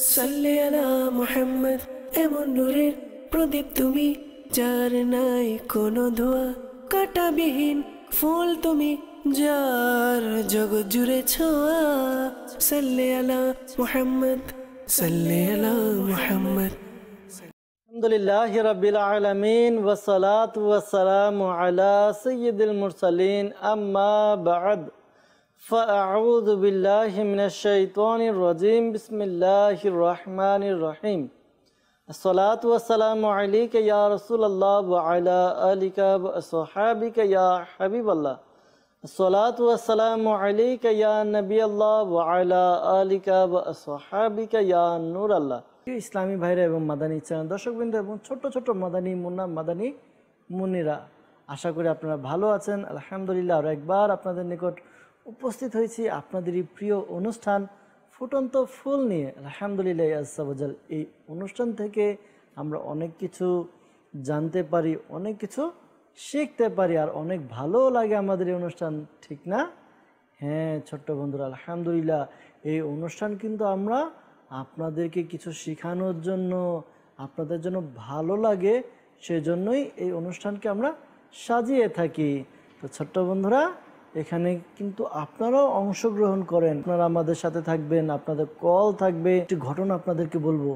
সাল্লি আলা মুহাম্মদ, এমন নূরের প্রদীপ তুমি, যার নাই কোনো ধোয়া, কাঁটাবিহীন ফুল তুমি, যার জগৎ জুড়ে ছোঁয়া। সাল্লি আলা মুহাম্মদ, সাল্লি আলা মুহাম্মদ। আলহামদুলিল্লাহি রাব্বিল আলামিন ওয়াসসালাতু ওয়াসসালামু আলা সাইয়্যিদিল মুরসালিন আম্মা বা'দ ফাআউযু বিল্লাহি মিনাশ শাইতানির রাজীম বিসমিল্লাহির রহমানির রহিম আসসালাতু ওয়াসসালামু আলাইকা ইয়া রাসূলুল্লাহ ওয়া আলা আলিকা ওয়া আসহাবিকা ইয়া হাবিবাল্লাহ আসসালাতু ওয়াসসালামু আলাইকা ইয়া নবিয়াল্লাহ ওয়া আলা আলিকা ওয়া আসহাবিকা ইয়া নূরাল্লাহ। ইসলামী ভাইরা এবং মাদানী চ্যানেল দর্শকবৃন্দ এবং ছোট্ট ছোট্ট মাদানী মুন্না মাদানী মুন্নিরা, আশা করি আপনারা ভালো আছেন। আলহামদুলিল্লাহ আর একবার আপনাদের নিকট উপস্থিত হয়েছি আপনাদেরই প্রিয় অনুষ্ঠান ফুটন্ত ফুল নিয়ে। আলহামদুলিল্লাহ আজ্জা ওয়াজাল, এই অনুষ্ঠান থেকে আমরা অনেক কিছু জানতে পারি, অনেক কিছু শিখতে পারি, আর অনেক ভালো লাগে আমাদের এই অনুষ্ঠান, ঠিক না? হ্যাঁ ছোট্ট বন্ধুরা, আলহামদুলিল্লাহ এই অনুষ্ঠান কিন্তু আমরা আপনাদেরকে কিছু শেখানোর জন্য, আপনাদের জন্য ভালো লাগে সেজন্যই এই অনুষ্ঠানকে আমরা সাজিয়ে থাকি। তো ছোট্ট বন্ধুরা, এখানে কিন্তু আপনারাও অংশগ্রহণ করেন, আপনারা আমাদের সাথে থাকবেন, আপনাদের কল থাকবে। একটি ঘটনা আপনাদেরকে বলবো।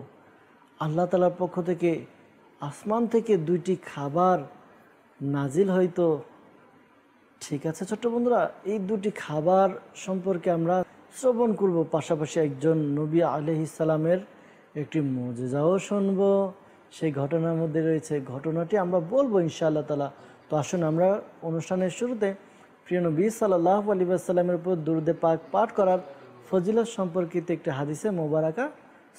আল্লাহ তাআলার পক্ষ থেকে আসমান থেকে দুইটি খাবার নাজিল হয়তো, ঠিক আছে ছোট্ট বন্ধুরা? এই দুটি খাবার সম্পর্কে আমরা শ্রবণ করব, পাশাপাশি একজন নবী আলাইহিস সালামের একটি মুজিজাও শুনব। সেই ঘটনার মধ্যে রয়েছে, ঘটনাটি আমরা বলবো ইনশাআল্লাহ তাআলা। তো আসুন আমরা অনুষ্ঠানের শুরুতে প্রিয় নবী সাল্লাল্লাহু আলাইহি ওয়াসাল্লামের উপর দুরূদে পাক পাঠ করার ফজিলত সম্পর্কিত একটি হাদিসে মোবারকা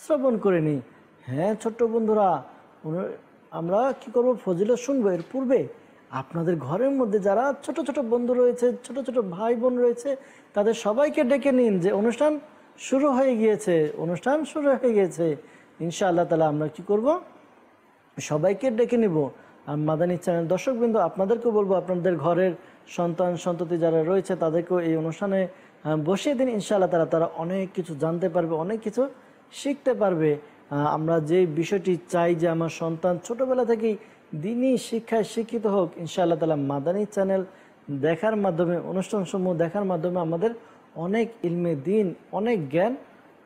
শ্রবণ করে নিই। হ্যাঁ ছোট্ট বন্ধুরা, আমরা কি করব, ফজিলত শুনবো। এর পূর্বে আপনাদের ঘরের মধ্যে যারা ছোট ছোট বন্ধু রয়েছে, ছোট ছোট ভাই বোন রয়েছে, তাদের সবাইকে ডেকে নিন যে অনুষ্ঠান শুরু হয়ে গিয়েছে, অনুষ্ঠান শুরু হয়ে গিয়েছে। ইনশাআল্লাহ তাআলা আমরা কি করব, সবাইকে ডেকে নিব। আর মাদানী চ্যানেল দর্শকবৃন্দ, আপনাদেরকেও বলবো আপনাদের ঘরের সন্তান সন্ততি যারা রয়েছে তাদেরকেও এই অনুষ্ঠানে বসিয়ে দিন। ইনশাআল্লাহ তারা অনেক কিছু জানতে পারবে, অনেক কিছু শিখতে পারবে। আমরা যে বিষয়টি চাই যে আমার সন্তান ছোটবেলা থেকেই দিনই শিক্ষায় শিক্ষিত হোক, ইনশাআল্লাহ তাআলা মাদানী চ্যানেল দেখার মাধ্যমে, অনুষ্ঠানসমূহ দেখার মাধ্যমে আমাদের অনেক ইলমে দিন, অনেক জ্ঞান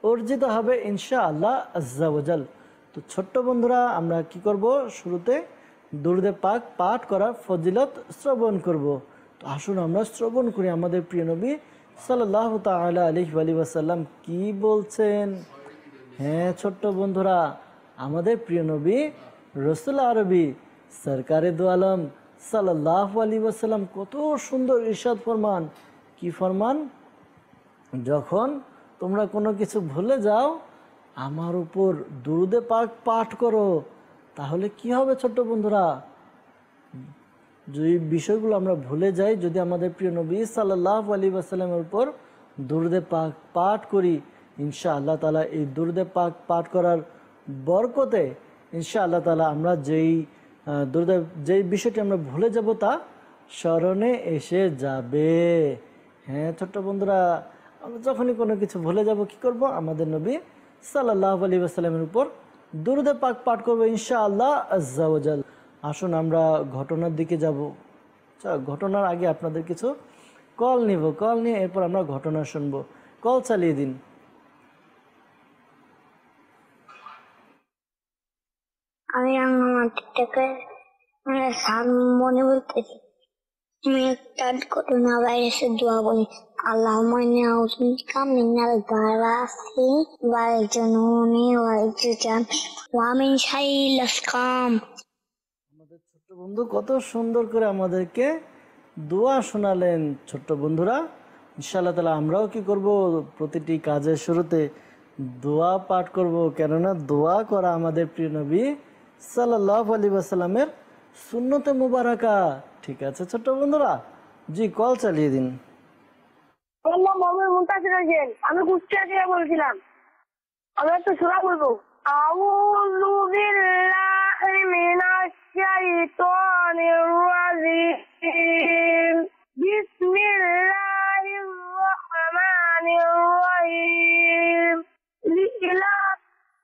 অর্জিত হবে ইনশাআল্লাহ আজ্জা ওয়াজাল। তো ছোট্ট বন্ধুরা, আমরা কি করব, শুরুতে দুরূদে পাক পাঠ করার ফজিলত শ্রবণ করব। তো আসুন আমরা শ্রবণ করি আমাদের প্রিয় নবী সাল্লাল্লাহু তাআলা আলাইহি ওয়াসাল্লাম কি বলছেন। হ্যাঁ ছোট্ট বন্ধুরা, আমাদের প্রিয় নবী রসুল আরবি সরকারে দু আলম সাল্লাল্লাহু আলাইহি ওয়াসাল্লাম কত সুন্দর ইরশাদ ফরমান। কি ফরমান? যখন তোমরা কোনো কিছু ভুলে যাও, আমার উপর দুরূদে পাক পাঠ করো, তাহলে কি হবে ছোট্ট বন্ধুরা? যে বিষয়গুলো আমরা ভুলে যাই, যদি আমাদের প্রিয় নবী সাল্লাল্লাহু আলাইহি ওয়াসাল্লামের উপর দুরূদে পাক পাঠ করি, ইনশাআল্লাহ তাআলা এই দুরূদে পাক পাঠ করার বরকতে ইনশাআল্লাহ তাআলা আমরা যেই বিষয়টি আমরা ভুলে যাব তা স্মরণে এসে যাবে। হ্যাঁ ছোট্ট বন্ধুরা, আমরা যখনই কোনো কিছু ভুলে যাব কি করব, আমাদের নবী সাল্লাল্লাহু আলাইহি ওয়াসাল্লামের উপর দুরূদে পাক পাঠ করবো ইনশাআল্লাহ আজ্জা ওয়াজাল। আসুন আমরা ঘটনার দিকে যাব। ঘটনার আগে আপনাদের কিছু কল নিব, কল নিয়ে এরপর আমরা ঘটনা শুনবো। কল চালিয়ে দিন। আমি থেকে মনে বলতেছি, আমি একটা ঘটনা ভাইরাসের দোয়া বলি। আল্লাহ মানে মিনাল গারাসি ওয়াল জুনুনি ওয়াল জুজাম ওয়া মিন শাইল আসকাম। আমাদের ছোট্ট বন্ধু কত সুন্দর করে আমাদেরকে দোয়া শোনালেন। ছোট্ট বন্ধুরা, ইনশাআল্লাহ তাআলা আমরাও কি করব, প্রতিটি কাজের শুরুতে দোয়া পাঠ করব, কেননা দোয়া করা আমাদের প্রিয় নবী সাল্লাল্লাহু আলাইহি ওয়াসাল্লামের সুন্নতে মুবারাকা। ঠিক আছে ছোট্ট বন্ধুরা, জি কল চালিয়ে দিন। আমার নাম মোহাম্মদ মুনতাসির হোসেন, আমি কুষ্টিয়া থেকে বলছিলাম। আমি একটা সূরা বলবো। আউযু বিল্লাহি মিনাশ শাইতানির রাজীম। বিসমিল্লাহির রহমানির রহিম। লিইলাফি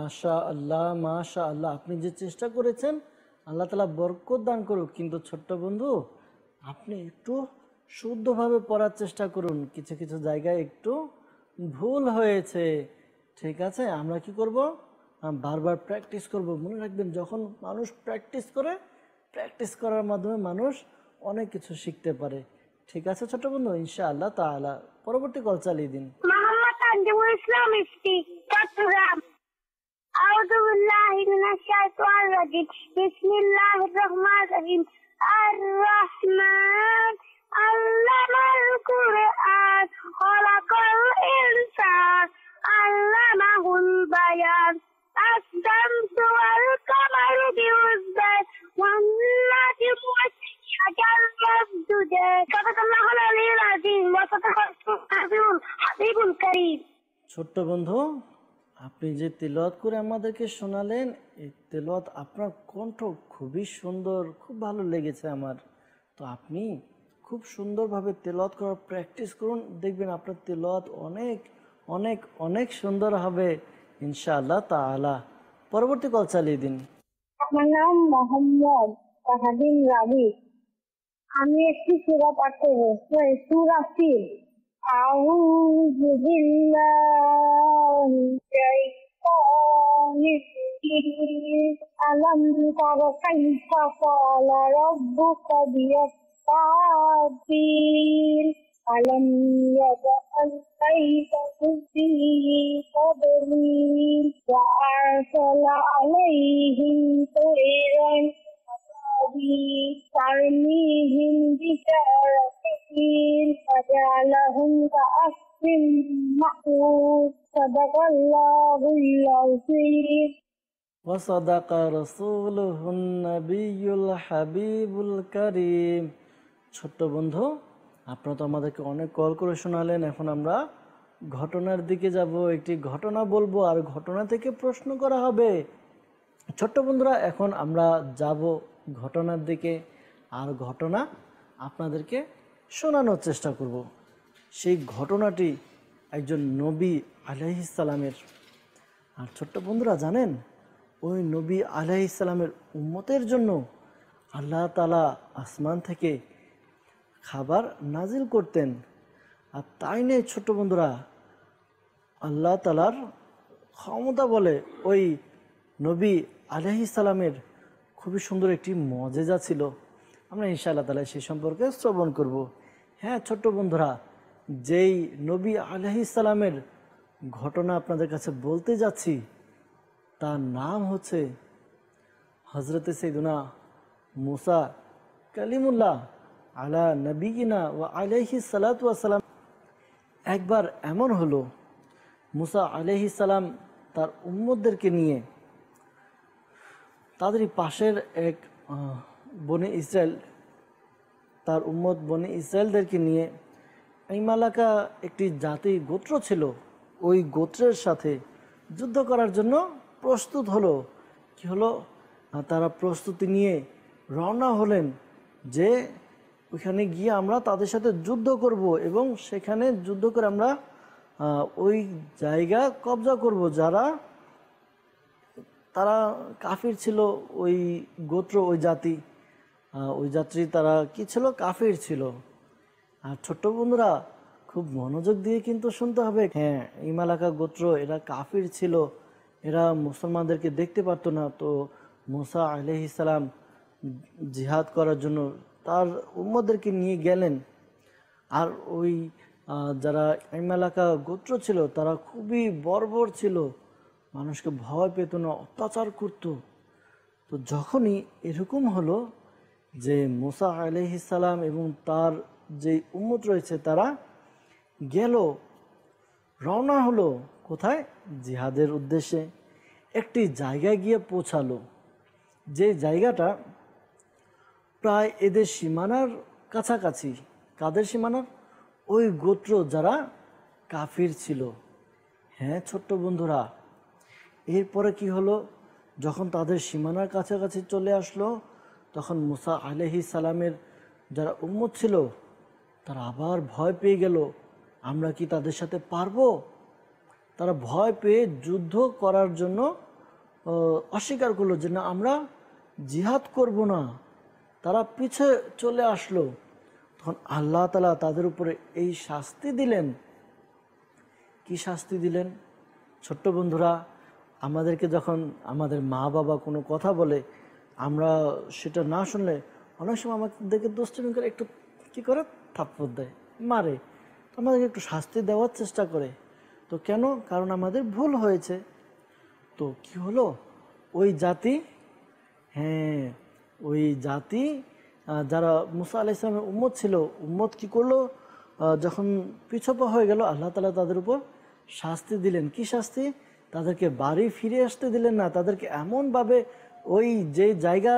মাশা আল্লাহ, মাশা আল্লাহ। আপনি যে চেষ্টা করেছেন, আল্লাহ তাআলা বরকত দান করুক। কিন্তু ছোট্ট বন্ধু, আপনি একটু শুদ্ধভাবে পড়ার চেষ্টা করুন। কিছু কিছু জায়গায় একটু ভুল হয়েছে, ঠিক আছে? আমরা কি করব? বারবার প্র্যাকটিস করব। মনে রাখবেন, যখন মানুষ প্র্যাকটিস করে, প্র্যাকটিস করার মাধ্যমে মানুষ অনেক কিছু শিখতে পারে। ঠিক আছে ছোট্ট বন্ধু, ইনশাআল্লাহ তাআলা। পরবর্তী কল চালিয়ে দিন। মোহাম্মদ তানজিমুল ইসলাম ইফতি, চট্টগ্রাম। আউযু বিল্লাহি মিনাশ শাইতানির রাজিম। বিসমিল্লাহির রহমানির রহিম। আর রহমান আল্লামাল কুরআন খালাকাল ইনসান আল্লামাহুল বায়ান। الشمس والقمر بحسبان والنجم والشجر يسجدان صدق الله العلي العظيم وصدق رسوله الحبيب الكريم। ছোট্ট বন্ধু, আপনি যে তিলাওয়াত করে আমাদেরকে শোনালেন, এই তিলাওয়াত, আপনার কণ্ঠ খুবই সুন্দর, খুব ভালো লেগেছে আমার। তো আপনি খুব সুন্দরভাবে তিলাওয়াত করার প্র্যাকটিস করুন, দেখবেন আপনার তিলাওয়াত অনেক অনেক অনেক সুন্দর হবে ইনশাআল্লাহ তাআলা। পরবর্তী কল চালিয়ে দিন। আমার নাম মোহাম্মদ তাহাদিন রাবি। আমি একটি সূরা পাঠ করব, সূরা ফিল। আউযু বিল্লাহি শাইতানির রাজিম। আলাম তারা কাইফা ক্বালা রাব্বুকা বিআসহাবিল আলাম ইয়াজআল কাইদাহুম ফী তাদলীল ওয়া আরসালা আলাইহিম তায়রান ترميهم بحجارة من فجعلهم كعصف مأكول صدق الله العظيم وصدق رسوله النبي الحبيب الكريم। ছোট্ট বন্ধু, আপনারা তো আমাদেরকে অনেক কল করে শোনালেন। এখন আমরা ঘটনার দিকে যাব, একটি ঘটনা বলবো আর ঘটনা থেকে প্রশ্ন করা হবে। ছোট্ট বন্ধুরা, এখন আমরা যাব ঘটনার দিকে, আর ঘটনা আপনাদেরকে শোনানোর চেষ্টা করব। সেই ঘটনাটি একজন নবী আলাইহিস সালামের। আর ছোট্ট বন্ধুরা জানেন, ওই নবী আলাইহিস সালামের উম্মতের জন্য আল্লাহ তাআলা আসমান থেকে খাবার নাজিল করতেন। আর তাই নেই ছোট্ট বন্ধুরা, আল্লাহ তাআলার ক্ষমতা বলে ওই নবী আলাইহিস সালামের খুবই সুন্দর একটি মুজিজা ছিল। আমরা ইনশাআল্লাহ তাআলা সেই সম্পর্কে শ্রবণ করব। হ্যাঁ ছোট্ট বন্ধুরা, যেই নবী আলাইহিস সালামের ঘটনা আপনাদের কাছে বলতে যাচ্ছি, তার নাম হচ্ছে হযরতে সাইয়্যিদুনা মুসা কালিমুল্লাহ আলা নবিয়িনা ওয়া আলাইহিস সালাতু ওয়াস সালাম। একবার এমন হলো, মুসা আলাইহিস সালাম তার উম্মতদেরকে নিয়ে তাদেরই পাশের এক বনে ইসরায়েল, তার উম্মত বনে ইসরায়েলদেরকে নিয়ে ইমালাকা একটি জাতি গোত্র ছিল, ওই গোত্রের সাথে যুদ্ধ করার জন্য প্রস্তুত হলো। কি হলো, তারা প্রস্তুতি নিয়ে রওনা হলেন যে ওইখানে গিয়ে আমরা তাদের সাথে যুদ্ধ করব এবং সেখানে যুদ্ধ করে আমরা ওই জায়গা কবজা করব। তারা কাফির ছিল, ওই গোত্র, ওই জাতি, ওই যাত্রী, তারা কি ছিল, কাফির ছিল। আর ছোট্ট বন্ধুরা, খুব মনোযোগ দিয়ে কিন্তু শুনতে হবে। হ্যাঁ, ইমালাকা গোত্র, এরা কাফির ছিল, এরা মুসলমানদেরকে দেখতে পারতো না। তো মুসা আলাইহিস সালাম জিহাদ করার জন্য তার উম্মতদেরকে নিয়ে গেলেন। আর ওই যারা ইমালাকা গোত্র ছিল, তারা খুবই বর্বর ছিল, মানুষকে ভয় পেত না, অত্যাচার করত। তো যখনই এরকম হলো যে মুসা আলাইহিস সালাম এবং তার যে উম্মত রয়েছে, তারা গেল, রওনা হলো কোথায়, জিহাদের উদ্দেশ্যে। একটি জায়গায় গিয়ে পৌঁছালো, যে জায়গাটা প্রায় এদের সীমানার কাছাকাছি। কাদের সীমানার? ওই গোত্র যারা কাফির ছিল। হ্যাঁ ছোট্ট বন্ধুরা, এরপরে কি হলো, যখন তাদের সীমানার কাছাকাছি চলে আসলো, তখন মুসা আলাইহিস সালামের যারা উম্মত ছিল, তারা আবার ভয় পেয়ে গেল, আমরা কি তাদের সাথে পারবো? তারা ভয় পেয়ে যুদ্ধ করার জন্য অস্বীকার করলো যে না, আমরা জিহাদ করব না, তারা পিছে চলে আসলো। তখন আল্লাহ তাআলা তাদের উপরে এই শাস্তি দিলেন। কি শাস্তি দিলেন? ছোট্ট বন্ধুরা, আমাদেরকে যখন আমাদের মা বাবা কোনো কথা বলে, আমরা সেটা না শুনলে অনেক সময় আমাদেরকে দুষ্টুমি করে একটু কী করে থাপ্পড় দেয়, মারে, আমাদেরকে একটু শাস্তি দেওয়ার চেষ্টা করে। তো কেন? কারণ আমাদের ভুল হয়েছে। তো কি হলো, ওই জাতি, হ্যাঁ ওই জাতি যারা মুসা আলাইহিস সালামের উম্মত ছিল, উম্মত কি করলো, যখন পিছপা হয়ে গেল, আল্লাহ তাআলা তাদের উপর শাস্তি দিলেন। কি শাস্তি? তাদেরকে বাড়ি ফিরে আসতে দিলেন না, তাদেরকে এমনভাবে ওই যে জায়গা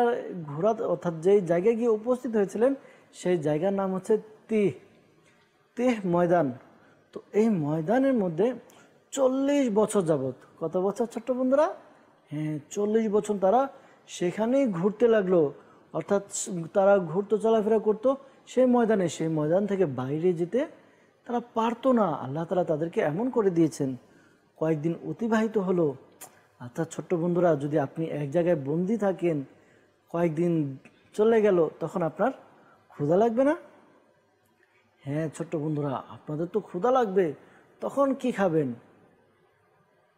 ঘোরা, অর্থাৎ যেই জায়গায় গিয়ে উপস্থিত হয়েছিলেন সেই জায়গার নাম হচ্ছে তিহ ময়দান। তো এই ময়দানের মধ্যে 40 বছর যাবত, কত বছর ছোট্ট বন্ধুরা? হ্যাঁ 40 বছর তারা সেখানেই ঘুরতে লাগলো, অর্থাৎ তারা ঘুরতো, চলাফেরা করতো সেই ময়দানে। সেই ময়দান থেকে বাইরে যেতে তারা পারতো না। আল্লাহ তাআলা তাদেরকে এমন করে দিয়েছেন। কয়েকদিন অতিবাহিত হলো। আচ্ছা ছোট্ট বন্ধুরা, যদি আপনি এক জায়গায় বন্দি থাকেন, কয়েকদিন চলে গেল, তখন আপনার ক্ষুধা লাগবে না? হ্যাঁ ছোট্ট বন্ধুরা, আপনাদের তো ক্ষুধা লাগবে, তখন কি খাবেন?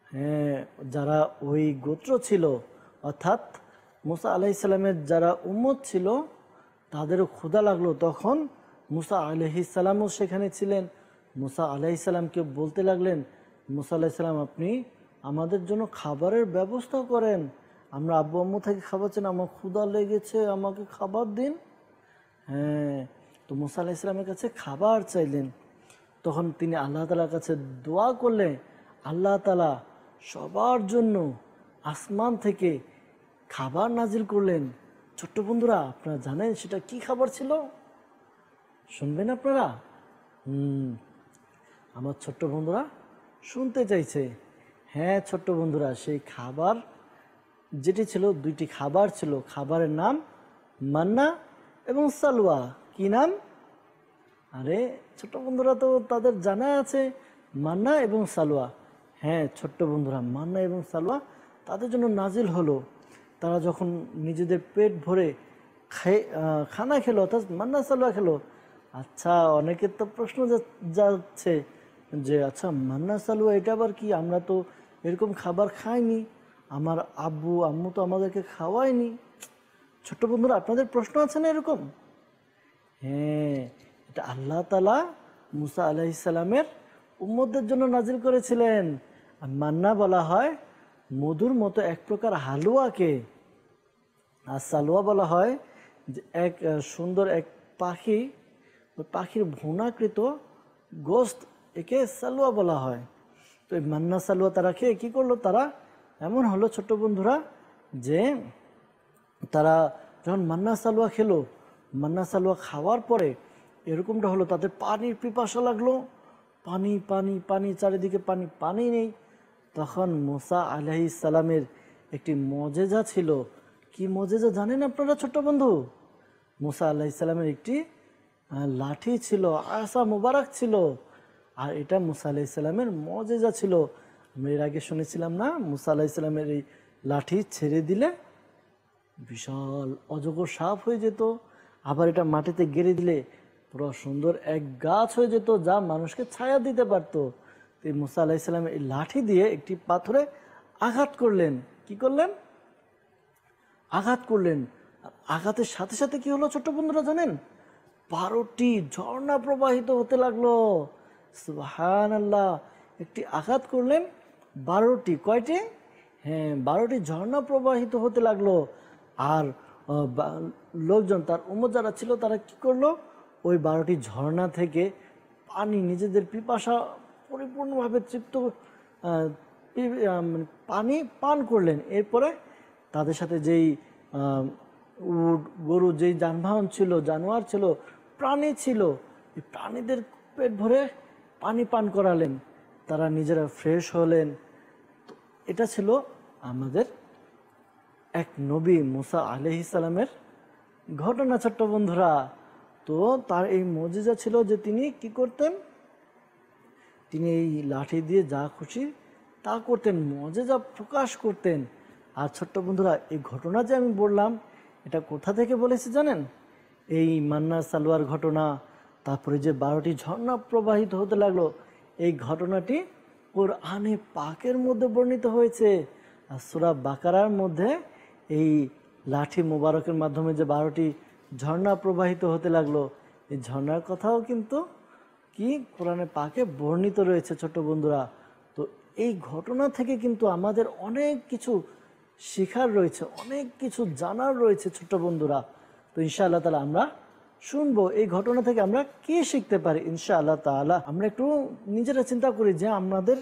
হ্যাঁ, যারা ওই গোত্র ছিল, অর্থাৎ মুসা আলাইহিস সালামের যারা উম্মত ছিল, তাদেরও ক্ষুধা লাগলো। তখন মুসা আলাইহিস সালামও সেখানে ছিলেন। মুসা আলাইহিস সালামকে বলতে লাগলেন, মুসা আলাইহিস সালাম, আপনি আমাদের জন্য খাবারের ব্যবস্থা করেন, আমরা আব্বু আম্মু থেকে খাবার চান, আমার ক্ষুধা লেগেছে, আমাকে খাবার দিন। হ্যাঁ, তো মুসা আলাইহিস সালামের কাছে খাবার চাইলেন। তখন তিনি আল্লাহ তাআলার কাছে দোয়া করলেন, আল্লাহ তাআলা সবার জন্য আসমান থেকে খাবার নাজিল করলেন। ছোট্ট বন্ধুরা, আপনারা জানেন সেটা কি খাবার ছিল? শুনবেন আপনারা? আমার ছোট্ট বন্ধুরা শুনতে চাইছে। হ্যাঁ ছোট্ট বন্ধুরা, সেই খাবার যেটি ছিল, দুইটি খাবার ছিল। খাবারের নাম মান্না এবং সালওয়া। কি নাম? আরে ছোট্ট বন্ধুরা তো তাদের জানা আছে, মান্না এবং সালওয়া। হ্যাঁ ছোট্ট বন্ধুরা, মান্না এবং সালওয়া তাদের জন্য নাজিল হলো। তারা যখন নিজেদের পেট ভরে খানা খেলো, অর্থাৎ মান্না সালওয়া খেলো। আচ্ছা, অনেকের তো প্রশ্ন যাচ্ছে যে আচ্ছা মান্না সালওয়া এটা আবার কি? আমরা তো এরকম খাবার খাইনি, আমার আব্বু আম্মু তো আমাদেরকে খাওয়ায়নি। ছোট্ট বন্ধুরা, আপনাদের প্রশ্ন আছে না এরকম? হ্যাঁ, এটা আল্লাহ তাআলা মুসা আলাইহিস সালামের উম্মতদের জন্য নাজিল করেছিলেন। আর মান্না বলা হয় মধুর মতো এক প্রকার হালুয়াকে, আর সালওয়া বলা হয় যে এক সুন্দর এক পাখি, ওই পাখির ভুনাকৃত গোস্ত, একে সালওয়া বলা হয়। তো এই মান্না সালওয়া তারা খেয়ে কী করলো, তারা এমন হলো ছোট্ট বন্ধুরা যে তারা যখন মান্না সালওয়া খেলো, মান্না সালওয়া খাওয়ার পরে এরকমটা হলো, তাদের পানির পিপাসা লাগলো, পানি পানি পানি, চারিদিকে পানি, পানি নেই। তখন মুসা আলাইহিস সালামের একটি মজেজা ছিল। কি মজেজা জানেন আপনারা ছোট্ট বন্ধু? মুসা আলাইহিস সালামের একটি লাঠি ছিল, আসা মুবারক ছিল, আর এটা মুসা আলাইহিস সালামের মজেজা ছিল। আমরা এর আগে শুনেছিলাম না, মুসা আলাইহিস সালামের এই লাঠি ছেড়ে দিলে বিশাল অজগর সাপ হয়ে যেত, আবার এটা মাটিতে গেড়ে দিলে পুরো সুন্দর এক গাছ হয়ে যেত, যা মানুষকে ছায়া দিতে পারত। এই মুসা আলাইহিস সালাম এই লাঠি দিয়ে একটি পাথরে আঘাত করলেন। কি করলেন? আঘাত করলেন। আঘাতের সাথে সাথে কি হলো ছোট্ট বন্ধুরা জানেন? 12টি ঝর্ণা প্রবাহিত হতে লাগলো। সুবহানাল্লাহ, একটি আঘাত করলেন, 12টি, কয়টি? হ্যাঁ 12টি ঝর্ণা প্রবাহিত হতে লাগলো। আর লোকজন, তার উম্মত যারা ছিল, তারা কি করলো, ওই 12টি ঝর্ণা থেকে পানি, নিজেদের পিপাসা পরিপূর্ণভাবে তৃপ্ত পানি পান করলেন। এরপরে তাদের সাথে যেই উট, গরু, যেই যানবাহন ছিল, জানোয়ার ছিল, প্রাণী ছিল, এই প্রাণীদের পেট ভরে পানি পান করালেন, তারা নিজেরা ফ্রেশ হলেন। তো এটা ছিল আমাদের এক নবী মুসা আলাইহিস সালামের ঘটনা ছোট্ট বন্ধুরা। তো তার এই মজিজা ছিল যে তিনি কি করতেন, তিনি এই লাঠি দিয়ে যা খুশি তা করতেন, মজেজা প্রকাশ করতেন। আর ছোট্ট বন্ধুরা, এই ঘটনা যে আমি বললাম, এটা কোথা থেকে বলেছি জানেন? এই মান্না সালোয়ার ঘটনা, তারপরে যে 12টি ঝর্ণা প্রবাহিত হতে লাগলো, এই ঘটনাটি কোরআনে পাকের মধ্যে বর্ণিত হয়েছে। আর সূরা বাকারার মধ্যে এই লাঠি মোবারকের মাধ্যমে যে 12টি ঝর্ণা প্রবাহিত হতে লাগলো, এই ঝর্ণার কথাও কিন্তু কি কোরআনে পাকে বর্ণিত রয়েছে ছোট্ট বন্ধুরা। তো এই ঘটনা থেকে কিন্তু আমাদের অনেক কিছু শেখার রয়েছে, অনেক কিছু জানার রয়েছে ছোট্ট বন্ধুরা। তো ইনশাআল্লাহ তাআলা আমরা শুনবো এই ঘটনা থেকে আমরা কি শিখতে পারি। ইনশাআল্লাহ তাআলা আমরা একটু নিজেরা চিন্তা করি যে আমাদের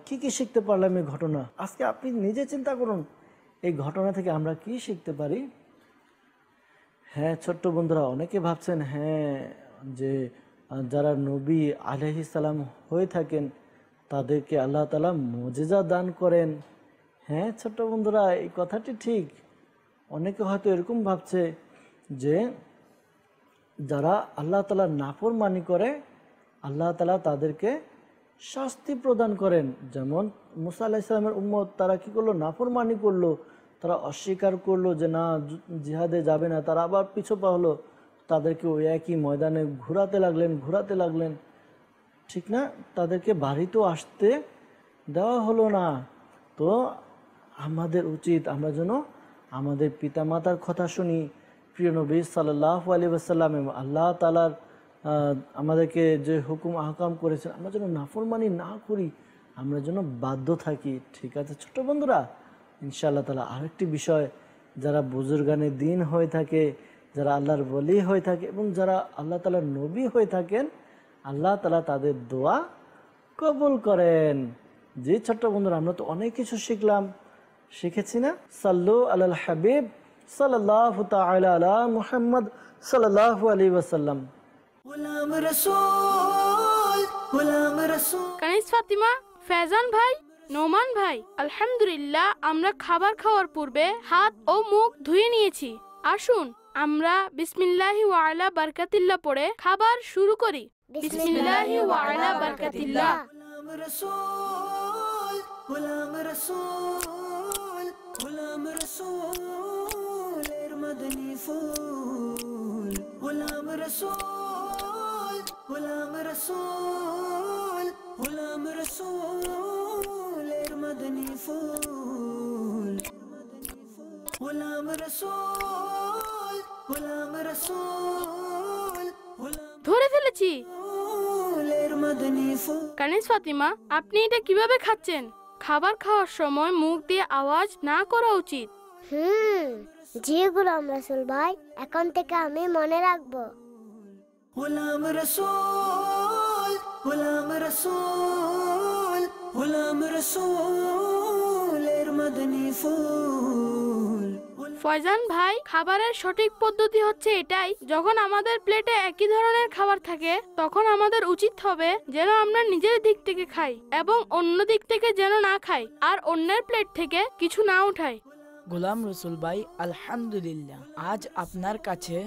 কি কি শিখতে পারলাম এই ঘটনা। আজকে আপনি নিজে চিন্তা করুন, এই ঘটনা থেকে আমরা কি শিখতে পারি। হ্যাঁ ছোট্ট বন্ধুরা, অনেকে ভাবছেন হ্যাঁ যে যারা নবী আলাইহিস সালাম হয়ে থাকেন তাদেরকে আল্লাহ তাআলা মুজিজা দান করেন। হ্যাঁ ছোট্ট বন্ধুরা, এই কথাটি ঠিক। অনেকে হয়তো এরকম ভাবছে যে যারা আল্লাহ তাআলার নাফরমানি করে আল্লাহ তাআলা তাদেরকে শাস্তি প্রদান করেন। যেমন মুসা আলাইহিস সালামের উম্মত, তারা কি করলো? নাফরমানি করলো, তারা অস্বীকার করলো যে না জিহাদে যাবে না, তারা আবার পিছু পা হলো, তাদেরকে ওই একই ময়দানে ঘোরাতে লাগলেন, ঠিক না? তাদেরকে বাড়িতেও আসতে দেওয়া হলো না। তো আমাদের উচিত আমরা যেন আমাদের পিতামাতার কথা শুনি, প্রিয় নবী সাল্লাল্লাহু আলাইহি ওয়াসাল্লাম এবং আল্লাহ তাআলার আমাদেরকে যে হুকুম আহকাম করেছেন, আমরা যেন নাফরমানি না করি, আমরা যেন বাধ্য থাকি। ঠিক আছে ছোট বন্ধুরা, ইনশাআল্লাহ তাআলা আরেকটি বিষয়, যারা বুজুর্গানে দিন হয়ে থাকে, যারা আল্লাহর ওলি হয়ে থাকে এবং যারা আল্লাহ তাআলার নবী হয়ে থাকেন, আল্লাহ তাআলা তাদের দোয়া কবুল করেন। জি ছোট্ট বন্ধুরা, আমরা তো অনেক কিছু শিখেছি না? সাল্লু আলাল হাবিব সাল্লাল্লাহু তাআলা আলা মুহাম্মদ সাল্লাল্লাহু আলাইহি ওয়াসাল্লাম। গোলাম রাসূল, গোলাম রাসূল। কানিস ফাতিমা, ফেজান ভাই, নোমান ভাই, আলহামদুলিল্লাহ আমরা খাবার খাওয়ার পূর্বে হাত ও মুখ ধুয়ে নিয়েছি। আসুন আমরা বিসমিল্লাহি ওয়া আলা বারাকাতিল্লাহ পড়ে খাবার শুরু করি। বিসমিল্লাহি ওয়া আলা বারাকাতিল্লাহ। গোলাম রাসূল, গোলাম রাসূল, গোলাম রাসূলের মদনী ফুল। গোলাম রাসূল, গোলাম রাসূল, গোলাম রাসূলের মদনী ফুল। গোলাম রাসূল, গোলাম রাসূল, ধরে ফেলেছি। গোলামের মদনী ফুল। কানিস ফাতিমা, আপনি এটা কিভাবে খাচ্ছেন? খাবার খাওয়ার সময় মুখ দিয়ে আওয়াজ না করা উচিত। জি গোলাম রাসূল ভাই, এখন থেকে আমি মনে রাখবো। গোলাম রাসূল, গোলাম রাসূল, গোলাম রাসূলের মদনী ফুল। ফয়জান ভাই, খাবারের সঠিক পদ্ধতি হচ্ছে এটাই, যখন আমাদের প্লেটে একই ধরনের খাবার থাকে তখন আমাদের উচিত হবে যেন আমরা নিজের দিক থেকে খাই এবং অন্য দিক থেকে যেন না খাই আর অন্যের প্লেট থেকে কিছু না উঠাই। গোলাম রসুল ভাই, আলহামদুলিল্লাহ আজ আপনার কাছে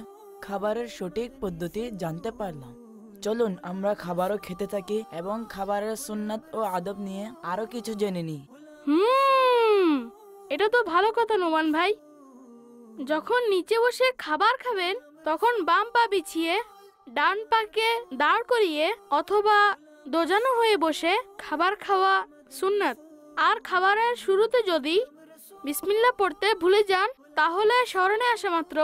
খাবারের সঠিক পদ্ধতি জানতে পারলাম। চলুন আমরা খাবারও খেতে থাকি এবং খাবারের সুন্নাত ও আদব নিয়ে আরো কিছু জেনে নিই। এটা তো ভালো কথা নোমান ভাই। যখন নিচে বসে খাবার খাবেন তখন বাম পা বিছিয়ে ডান পাকে দাঁড় করিয়ে অথবা দোজানো হয়ে বসে খাবার খাওয়া সুন্নাত। আর খাবারের শুরুতে যদি বিসমিল্লাহ পড়তে ভুলে যান তাহলে স্মরণে আসা মাত্র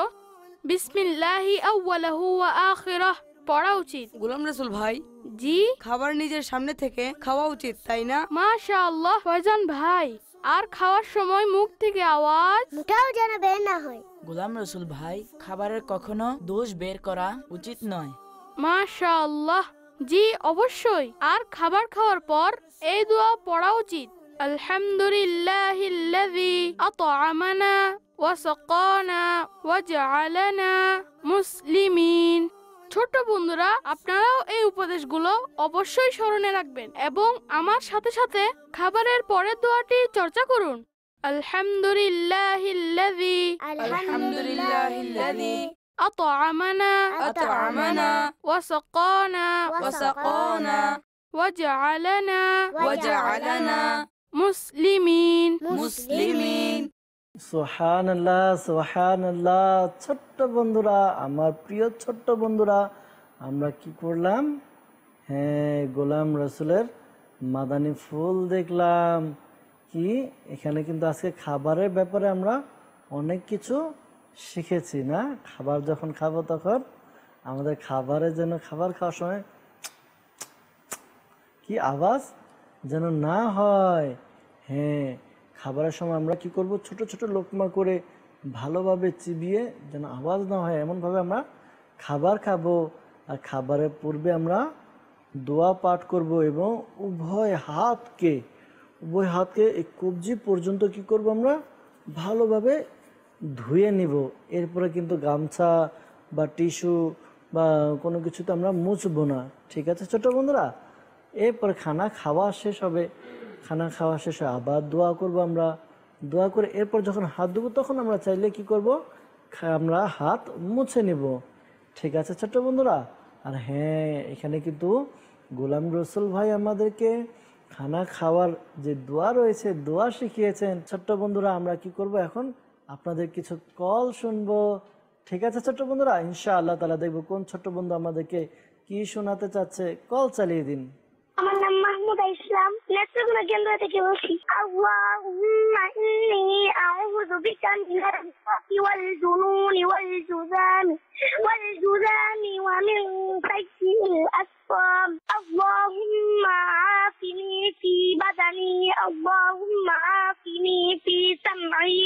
বিসমিল্লাহি আউয়ালাহু ওয়া আখিরাহ পড়া উচিত। গোলাম রাসূল ভাই, জি, খাবার নিজের সামনে থেকে খাওয়া উচিত, তাই না? মাশাআল্লাহ ফয়জান ভাই। আর খাওয়ার সময় মুখ থেকে আওয়াজ মুটাও যেন বের না হয়। গোলাম রসুল ভাই, খাবারের কখনো দোষ বের করা উচিত নয়। মাশাআল্লাহ, জি অবশ্যই। আর খাবার খাওয়ার পর এই দোয়া পড়া উচিত, আলহামদুলিল্লাহিল্লাযী আত'আমানা ওয়া সাকানা ওয়া জা'আলানা মুসলিমিন। ছোট বন্ধুরা, আপনারাও এই উপদেশগুলো অবশ্যই স্মরণে রাখবেন এবং আমার সাথে সাথে খাবারের পরের দোয়াটি চর্চা করুন। আলহামদুলিল্লাহিল্লাযী আলহামদুলিল্লাহিল্লাযী আত'আমানা ওয়া সাকানা ওয়া সাকানা ওয়া জা'আলানা ওয়া জা'আলানা মুসলিমিন মুসলিমিন। সুবহানাল্লাহ সুবহানাল্লাহ। ছোট্ট বন্ধুরা, আমার প্রিয় ছোট্ট বন্ধুরা, আমরা কি করলাম? হ্যাঁ, গোলাম রসুলের মাদানী ফুল দেখলাম। কি এখানে কিন্তু আজকে খাবারের ব্যাপারে আমরা অনেক কিছু শিখেছি না? খাবার যখন খাবো তখন আমাদের খাবারের জন্য খাবার খাওয়ার সময় কি আওয়াজ যেন না হয়। হ্যাঁ, খাবারের সময় আমরা কি করব? ছোট ছোট লোকমা করে ভালোভাবে চিবিয়ে যেন আওয়াজ না হয় এমনভাবে আমরা খাবার খাবো। আর খাবারের পূর্বে আমরা দোয়া পাঠ করব এবং উভয় হাতকে এই কবজি পর্যন্ত কি করব? আমরা ভালোভাবে ধুয়ে নিব। এরপরে কিন্তু গামছা বা টিস্যু বা কোনো কিছুতে আমরা মুছবো না। ঠিক আছে ছোট বন্ধুরা? এরপর খানা খাওয়া শেষ হবে, খানা খাওয়া শেষে আবার দোয়া করব আমরা। দোয়া করে এরপর যখন হাত ধুবো তখন আমরা চাইলে কি করব? আমরা হাত মুছে নিব। ঠিক আছে ছোট্ট বন্ধুরা? আর হ্যাঁ, এখানে কিন্তু গোলাম রসুল ভাই আমাদেরকে খানা খাওয়ার যে দোয়া রয়েছে দোয়া শিখিয়েছেন। ছোট্ট বন্ধুরা, আমরা কি করব এখন? আপনাদের কিছু কল শুনবো। ঠিক আছে ছোট্ট বন্ধুরা? ইনশাআল্লাহ তাআলা দেখবো কোন ছোট্ট বন্ধু আমাদেরকে কি শোনাতে চাচ্ছে। কল চালিয়ে দিন। আমার নাম মাহমুদা ইসলাম, নেত্রকোনা কেন্দ্র থেকে বলছি। আল্লাহুম্মা ইন্নী আউযু বিকা মিনাল ফাকরি ওয়াল জুনুনি ওয়াল জুযামি ওয়া মিন সাইয়্যিল আসকাম। আল্লাহুম্মা আফিনি ফি বাদানি, আল্লাহুম্মা আফিনি ফি সামঈ,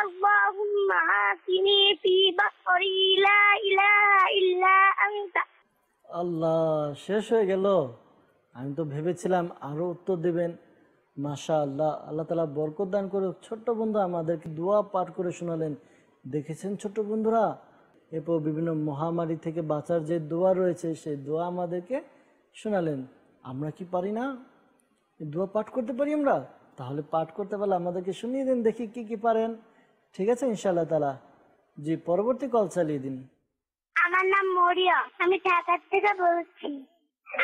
আল্লাহুম্মা আফিনি ফি বাসরি, লা ইলাহা ইল্লা আনতা। আল্লাহ, শেষ হয়ে গেল? আমি তো ভেবেছিলাম আরো উত্তর দেবেন। মাশাআল্লাহ, আল্লাহ তাআলা বরকত দান করুক। ছোট্ট বন্ধু আমাদেরকে দোয়া পাঠ করে শোনালেন। দেখেছেন ছোট্ট বন্ধুরা? এরপর বিভিন্ন মহামারী থেকে বাঁচার যে দোয়া রয়েছে সেই দোয়া আমাদেরকে শোনালেন। আমরা কি পারি না? দোয়া পাঠ করতে পারি আমরা? তাহলে পাঠ করতে পারলে আমাদেরকে শুনিয়ে দিন, দেখি কি কি পারেন। ঠিক আছে ইনশাআল্লাহ তাআলা। জি, পরবর্তী কল চালিয়ে দিন। আমার নাম মরিয়ম, আমি ঢাকা থেকে বলছি।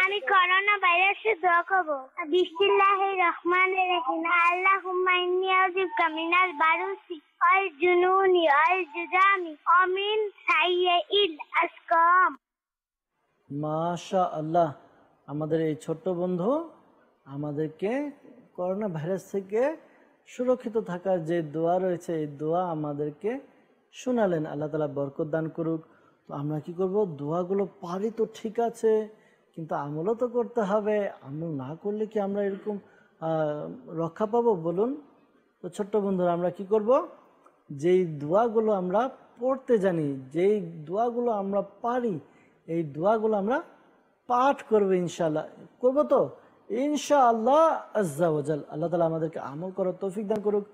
আমি করোনা ভাইরাসের দোয়া করবো। বিসমিল্লাহির রহমানির রহিম। আল্লাহুম্মা ইন্নী আউযু বিকা মিনাল বারুসি ওয়াল জুনুনি ওয়াল জুযামি ওয়া মিন সাইয়্যিল আসকাম। মাশাআল্লাহ, আমাদের এই ছোট্ট বন্ধু আমাদেরকে করোনা ভাইরাস থেকে সুরক্ষিত থাকার যে দোয়া রয়েছে এই দোয়া আমাদেরকে শোনালেন। আল্লাহ তাআলা বরকত দান করুক। তো আমরা কি করব? দোয়াগুলো পারি তো ঠিক আছে, কিন্তু আমলও তো করতে হবে। আমল না করলে কি আমরা এরকম রক্ষা পাবো বলুন? তো ছোট্ট বন্ধুরা, আমরা কি করব? যেই দোয়াগুলো আমরা পড়তে জানি, যেই দোয়াগুলো আমরা পারি, এই দোয়াগুলো আমরা পাঠ করব ইনশাআল্লাহ। করব তো ইনশাআল্লাহ আজ্জা ওয়াজাল। আল্লাহ তাআলা আমাদেরকে আমল করার তৌফিক দান করুক।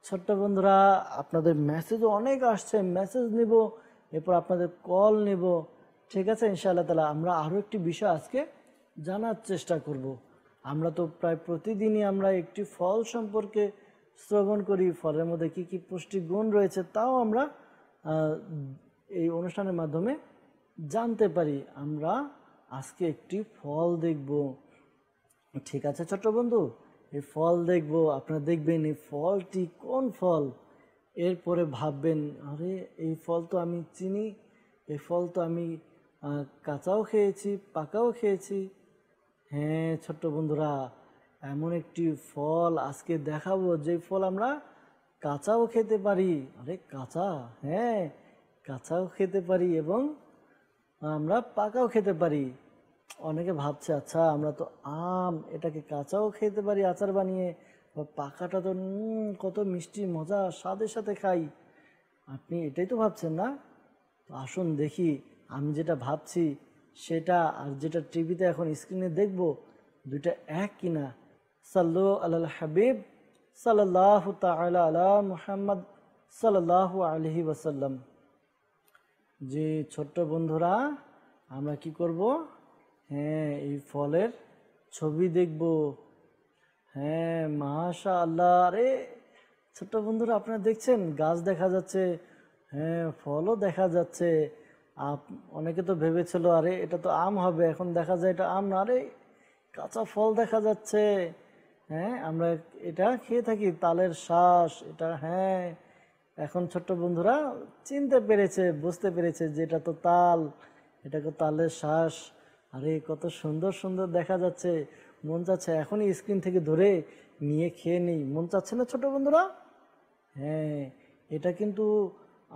ছোট্ট বন্ধুরা, আপনাদের মেসেজও অনেক আসছে, মেসেজ নিব, এরপর আপনাদের কল নেব। ঠিক আছে ইনশাআল্লাহ তাআলা। আমরা আরও একটি বিষয় আজকে জানার চেষ্টা করব। আমরা তো প্রায় প্রতিদিনই আমরা একটি ফল সম্পর্কে শ্রবণ করি, ফলের মধ্যে কি কি পুষ্টি গুণ রয়েছে তাও আমরা এই অনুষ্ঠানের মাধ্যমে জানতে পারি। আমরা আজকে একটি ফল দেখব। ঠিক আছে ছোট্ট বন্ধু, এই ফল দেখব। আপনারা দেখবেন এই ফলটি কোন ফল। এরপরে ভাববেন, আরে এই ফল তো আমি চিনি, এই ফল তো আমি কাঁচাও খেয়েছি, পাকাও খেয়েছি। হ্যাঁ ছোট্ট বন্ধুরা, এমন একটি ফল আজকে দেখাবো যে ফল আমরা কাঁচাও খেতে পারি। আরে কাঁচা? হ্যাঁ, কাঁচাও খেতে পারি এবং আমরা পাকাও খেতে পারি। অনেকে ভাবছে, আচ্ছা আমরা তো আম, এটাকে কাঁচাও খেতে পারি আচার বানিয়ে, পাকাটা তো কত মিষ্টি মজা স্বাদের সাথে খাই। আপনি এটাই তো ভাবছেন না? তো আসুন দেখি আমি যেটা ভাবছি সেটা আর যেটা টিভিতে এখন স্ক্রিনে দেখব দুইটা এক কিনা। সাল্লু আলাল হাবিব সাল্লাল্লাহু তাআলা আলা মুহাম্মদ সাল্লাল্লাহু আলাইহি ওয়াসাল্লাম। যে ছোট্ট বন্ধুরা, আমরা কি করব? হ্যাঁ, এই ফলের ছবি দেখব। হ্যাঁ মাশাআল্লাহ। আরে ছোট্ট বন্ধুরা, আপনারা দেখছেন গাছ দেখা যাচ্ছে, হ্যাঁ ফলও দেখা যাচ্ছে। অনেকে তো ভেবেছিল আরে এটা তো আম হবে, এখন দেখা যায় এটা আম না, আরে কাঁচা ফল দেখা যাচ্ছে। হ্যাঁ, আমরা এটা খেয়ে থাকি, তালের শ্বাস এটা। হ্যাঁ, এখন ছোট্ট বন্ধুরা চিনতে পেরেছে, বুঝতে পেরেছে যে এটা তো তাল, এটাকে তালের শ্বাস। আরে কত সুন্দর সুন্দর দেখা যাচ্ছে, মন চাচ্ছে এখনই স্ক্রিন থেকে ধরে নিয়ে খেয়ে নিই, মন চাচ্ছে না ছোট বন্ধুরা? হ্যাঁ, এটা কিন্তু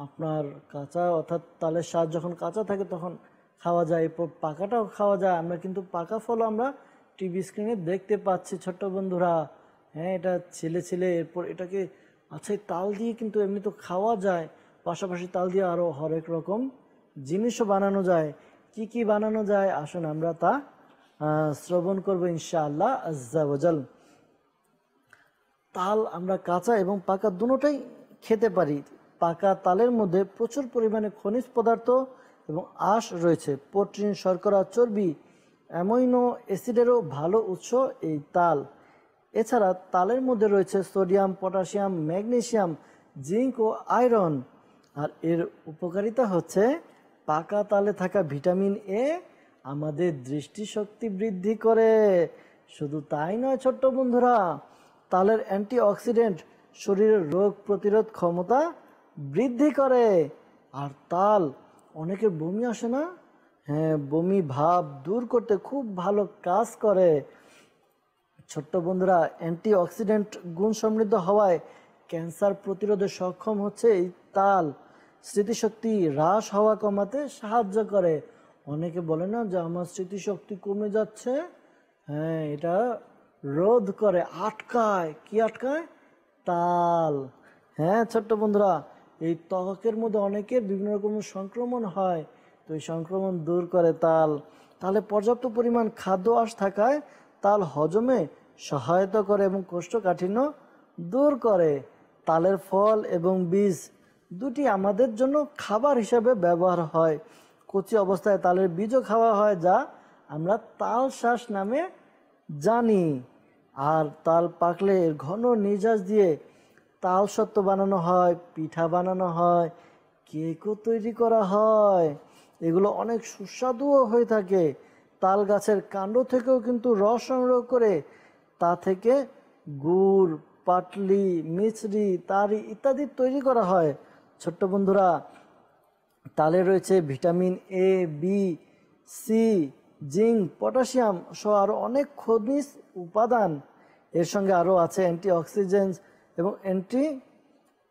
আপনার কাঁচা, অর্থাৎ তালের শ্বাস যখন কাঁচা থাকে তখন খাওয়া যায়, এরপর পাকাটাও খাওয়া যায়। আমরা কিন্তু পাকা ফল আমরা টিভি স্ক্রিনে দেখতে পাচ্ছি ছোট্ট বন্ধুরা। হ্যাঁ, এটা ছিলে ছিলে এরপর এটাকে, আচ্ছা এই তাল দিয়ে কিন্তু এমনি তো খাওয়া যায়, পাশাপাশি তাল দিয়ে আরও হরেক রকম জিনিসও বানানো যায়। কি কি বানানো যায় আসুন আমরা তা শ্রবণ করবো ইনশাআল্লাহ আজ্জা ওয়াজাল। তাল আমরা কাঁচা এবং পাকা দুটোটাই খেতে পারি। পাকা তালের মধ্যে প্রচুর পরিমাণে খনিজ পদার্থ এবং আঁশ রয়েছে, প্রোটিন, শর্করা, চর্বি, অ্যামাইনো অ্যাসিডেরও ভালো উৎস এই তাল। এছাড়া তালের মধ্যে রয়েছে সোডিয়াম, পটাশিয়াম, ম্যাগনেসিয়াম, জিঙ্ক ও আয়রন। আর এর উপকারিতা হচ্ছে পাকা তালে থাকা ভিটামিন এ আমাদের দৃষ্টিশক্তি বৃদ্ধি করে। শুধু তাই নয় ছোট্ট বন্ধুরা, তালের অ্যান্টিঅক্সিডেন্ট শরীরের রোগ প্রতিরোধ ক্ষমতা বৃদ্ধি করে। আর তাল, অনেকের বমি আসে না? হ্যাঁ, বমি ভাব দূর করতে খুব ভালো কাজ করে। ছোট্ট বন্ধুরা, অ্যান্টিঅক্সিডেন্ট গুণ সমৃদ্ধ হওয়ায় ক্যান্সার প্রতিরোধে সক্ষম হচ্ছে এই তাল। স্মৃতিশক্তি হ্রাস হওয়া কমাতে সাহায্য করে। অনেকে বলে না যে আমার স্মৃতিশক্তি কমে যাচ্ছে, হ্যাঁ এটা রোধ করে, আটকায়। কি আটকায়? তাল। হ্যাঁ ছোট্ট বন্ধুরা, এই ত্বকের মধ্যে অনেকের বিভিন্ন রকম সংক্রমণ হয়, তো এই সংক্রমণ দূর করে তাল। তাহলে পর্যাপ্ত পরিমাণ খাদ্য আঁশ থাকায় তাল হজমে সহায়তা করে এবং কোষ্ঠকাঠিন্য দূর করে। তালের ফল এবং বীজ দুটি আমাদের জন্য খাবার হিসাবে ব্যবহার হয়। কচি অবস্থায় তালের বীজও খাওয়া হয়, যা আমরা তাল শাঁস নামে জানি। আর তাল পাকলে এর ঘন নির্যাস দিয়ে তাল সত্ত্ব বানানো হয়, পিঠা বানানো হয়, কেকও তৈরি করা হয়। এগুলো অনেক সুস্বাদুও হয়ে থাকে। তাল গাছের কাণ্ড থেকেও কিন্তু রস সংগ্রহ করে তা থেকে গুড়, পাটলি, মিছরি, তারি ইত্যাদি তৈরি করা হয়। ছোট্ট বন্ধুরা, তালে রয়েছে vitamin A, B, C, zinc, potassium সহ আরও অনেক খনিজ উপাদান। এর সঙ্গে আরও আছে অ্যান্টিঅক্সিডেন্ট এবং অ্যান্টি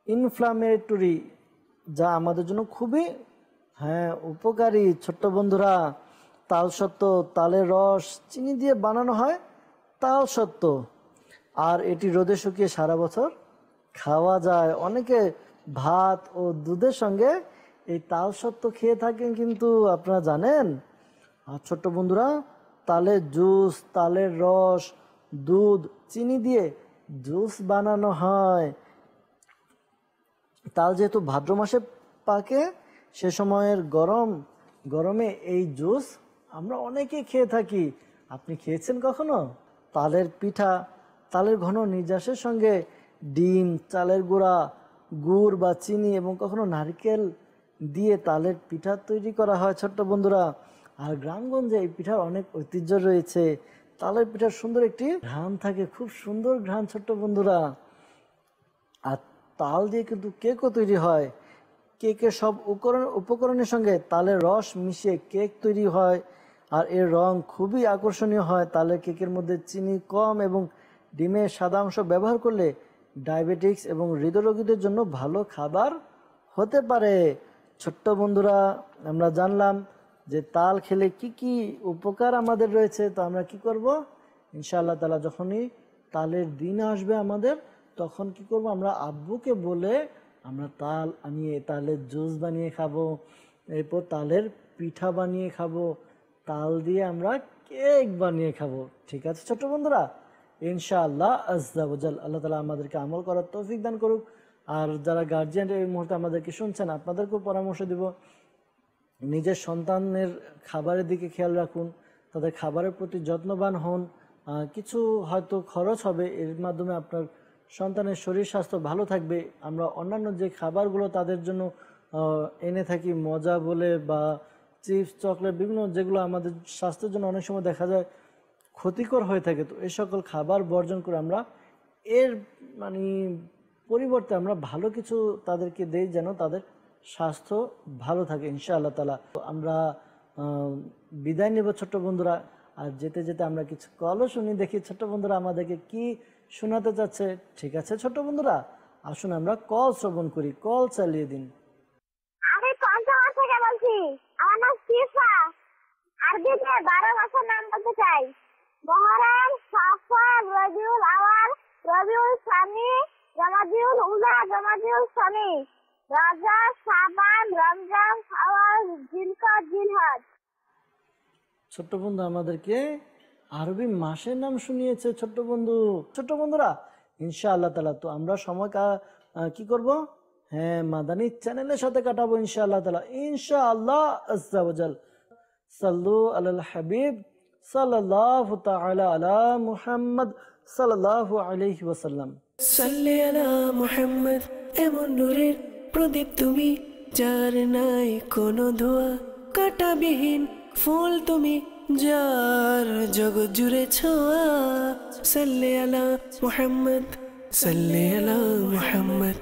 ইনফ্লামেটরি, যা আমাদের জন্য খুবই উপকারী। ছোট্ট বন্ধুরা, তাল সত্ত্ব, তালের রস, চিনি দিয়ে বানানো হয় তাল সত্ত্ব। আর এটি রোদে শুকিয়ে সারা বছর খাওয়া যায়। অনেকে ভাত ও দুধের সঙ্গে এই তাল সত্ত্ব খেয়ে থাকেন, কিন্তু আপনারা জানেন? আর ছোট্ট বন্ধুরা, তালের জুস, তালের রস, দুধ, চিনি দিয়ে জুস বানানো হয়। তাল যেহেতু ভাদ্র মাসে পাকে, সে সময়ের গরমে এই জুস আমরা অনেকে খেয়ে থাকি। আপনি খেয়েছেন কখনো? তালের পিঠা, তালের ঘন নির্যাসের সঙ্গে ডিম, চালের গুঁড়া, গুড় বা চিনি এবং কখনো নারকেল দিয়ে তালের পিঠা তৈরি করা হয় ছোট্ট বন্ধুরা। আর গ্রামগঞ্জে এই পিঠার অনেক ঐতিহ্য রয়েছে। তালের পিঠার সুন্দর একটি ঘ্রাণ থাকে, খুব সুন্দর ঘ্রাণ ছোট্ট বন্ধুরা। আর তাল দিয়ে কিন্তু কেকও তৈরি হয়। কেকের সব উপকরণের সঙ্গে তালের রস মিশিয়ে কেক তৈরি হয়, আর এর রং খুবই আকর্ষণীয় হয়। তালের কেকের মধ্যে চিনি কম এবং ডিমের সাদা অংশ ব্যবহার করলে ডায়াবেটিক্স এবং হৃদরোগীদের জন্য ভালো খাবার হতে পারে। ছোট্ট বন্ধুরা, আমরা জানলাম যে তাল খেলে কি কি উপকার আমাদের রয়েছে। তো আমরা কি করব? ইনশাআল্লাহ তাআলা যখনই তালের দিন আসবে আমাদের, তখন কি করব? আমরা আব্বুকে বলে আমরা তাল আনিয়ে তালের জুস বানিয়ে খাবো, এরপর তালের পিঠা বানিয়ে খাবো, তাল দিয়ে আমরা কেক বানিয়ে খাবো। ঠিক আছে ছোট্ট বন্ধুরা? ইনশাআল্লাহ আজ্জা ওয়াজাল। আল্লাহ তাআলা আমাদেরকে আমল করার তৌফিক দান করুক। আর যারা গার্জিয়ান এই মুহূর্তে আমাদেরকে শুনছেন, আপনাদেরকেও পরামর্শ দিব, নিজের সন্তানের খাবারের দিকে খেয়াল রাখুন, তাদের খাবারের প্রতি যত্নবান হন। কিছু হয়তো খরচ হবে, এর মাধ্যমে আপনার সন্তানের শরীর স্বাস্থ্য ভালো থাকবে। আমরা অন্যান্য যে খাবারগুলো তাদের জন্য এনে থাকি মজা বলে, বা চিপস, চকলেট, বিভিন্ন যেগুলো আমাদের স্বাস্থ্যের জন্য অনেক সময় দেখা যায় ক্ষতিকর হয়ে থাকে, তো এই সকল খাবার বর্জন করে আমরা এর মানে পরিবর্তে আমরা ভালো কিছু তাদেরকে দেই যেন তাদের স্বাস্থ্য ভালো থাকে ইনশাআল্লাহ তাআলা। আমরা বিদায় নেব ছোট্ট বন্ধুরা, আর যেতে যেতে আমরা কিছু কলও শুনি, দেখি ছোট্ট বন্ধুরা আমাদেরকে কি শোনাতে চাচ্ছে। ঠিক আছে ছোট্ট বন্ধুরা, আসুন আমরা কল শ্রবণ করি, কল চালিয়ে দিন। আমি পঞ্চগড় থেকে বলছি, আমার নাম শিফা। আরবিতে 12 মাসের নাম বলতে চাই। মুহররম, সফর, রবিউল আওয়াল, রবিউল সানি, জামাদিউল উলা, জামাদিউল সানি, রজব, শাবান, রমজান, শাওয়াল, জিলকদ, জিলহজ। ছোট্ট বন্ধু আমাদেরকে আরবি মাসের নাম শুনিয়েছে ছোট্ট বন্ধু। ছোট্ট বন্ধুরা ইনশাআল্লাহ তাআলা তো আমরা সময় কি করব? হ্যাঁ, মাদানী চ্যানেলের সাথে কাটাবো ইনশাআল্লাহ তাআলা, ইনশাআল্লাহ আজ্জা ওয়াজাল। সাল্লু আলাল হাবিব সাল্লাল্লাহু তাআলা আলা মুহাম্মদ সাল্লাল্লাহু আলাইহি ওয়াসাল্লাম। সাল্লি আলা মুহাম্মদ, এমন নূরের প্রদীপ তুমি, যার নাই কোনো ধোয়া, কাঁটাবিহীন ফুল তুমি, যার জগৎ জুড়ে ছোঁয়া। সাল্লি আলা মুহাম্মদ, সাল্লি আলা মুহাম্মদ।